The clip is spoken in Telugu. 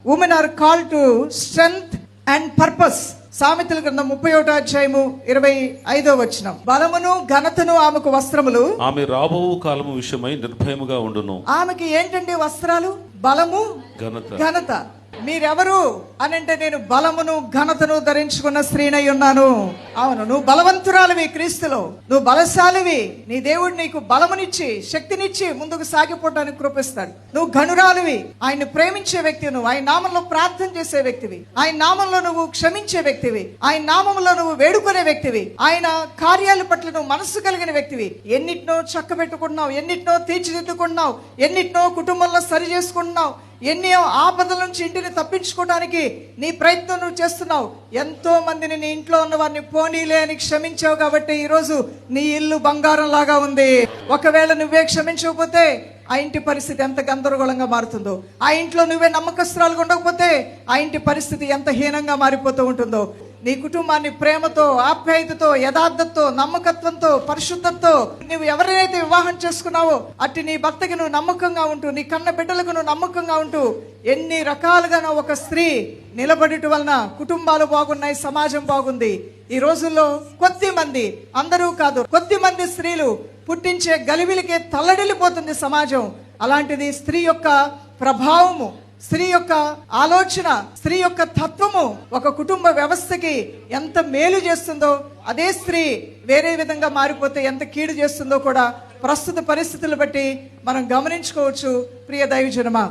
Women are called to strength and purpose. సామెతల గ్రంథం 31వ అధ్యాయము 25వ వచనం. బలమును ఘనతను ఆమెకు వస్త్రములు, ఆమె రాబో కాలము విషయమై నిర్భయముగా ఉండును. ఆమెకి ఏంటండి వస్త్రాలు? బలము, ఘనత. మీరెవరు అని అంటే, నేను బలమును ఘనతను ధరించుకున్న స్త్రీనై ఉన్నాను. అవును, నువ్వు బలవంతురాలివి క్రీస్తులో, నువ్వు బలశాలివి. నీ దేవుడు నీకు బలమునిచ్చి శక్తినిచ్చి ముందుకు సాగిపోవడానికి కృపిస్తాడు. నువ్వు ఘనురాలివి, ఆయన్ని ప్రేమించే వ్యక్తివి, నువ్వు ఆయన నామంలో ప్రార్థన చేసే వ్యక్తివి, ఆయన నామంలో నువ్వు క్షమించే వ్యక్తివి, ఆయన నామంలో నువ్వు వేడుకునే వ్యక్తివి, ఆయన కార్యాల పట్ల నువ్వు మనస్సు కలిగిన వ్యక్తివి. ఎన్నిటినో చక్కబెట్టుకుంటున్నావు, ఎన్నిటినో తీర్చిదిద్దుకుంటున్నావు, ఎన్నిటినో కుటుంబంలో సరి చేసుకుంటున్నావు, ఎన్నో ఆపదల నుంచి ఇంటిని తప్పించుకోవడానికి నీ ప్రయత్నం నువ్వు చేస్తున్నావు. ఎంతో మందిని నీ ఇంట్లో ఉన్న వారిని పోనీలే అని క్షమించావు కాబట్టి ఈరోజు నీ ఇల్లు బంగారం లాగా ఉంది. ఒకవేళ నువ్వే క్షమించకపోతే ఆ ఇంటి పరిస్థితి ఎంత గందరగోళంగా మారుతుందో, ఆ ఇంట్లో నువ్వే నమ్మకస్తురాలుగా ఉండకపోతే ఆ ఇంటి పరిస్థితి ఎంత హీనంగా మారిపోతూ ఉంటుందో. నీ కుటుంబాన్ని ప్రేమతో, ఆప్యాయతతో, యథార్థతతో, నమ్మకత్వంతో, పరిశుద్ధంతో నువ్వు ఎవరినైతే వివాహం చేసుకున్నావో అట్టి నీ భర్తకి నువ్వు నమ్మకంగా ఉంటూ, నీ కన్న బిడ్డలకు నువ్వు నమ్మకంగా ఉంటూ, ఎన్ని రకాలుగా ఒక స్త్రీ నిలబడటం వలన కుటుంబాలు బాగున్నాయి, సమాజం బాగుంది. ఈ రోజుల్లో కొద్ది మంది, అందరూ కాదు, కొద్ది మంది స్త్రీలు పుట్టించే గలిబిలికే తల్లడిల్లిపోతుంది సమాజం. అలాంటిది స్త్రీ యొక్క ప్రభావము, స్త్రీ యొక్క ఆలోచన, స్త్రీ యొక్క తత్వము ఒక కుటుంబ వ్యవస్థకి ఎంత మేలు చేస్తుందో, అదే స్త్రీ వేరే విధంగా మారిపోతే ఎంత కీడు చేస్తుందో కూడా ప్రస్తుత పరిస్థితులు బట్టి మనం గమనించుకోవచ్చు. ప్రియ దైవజనమా.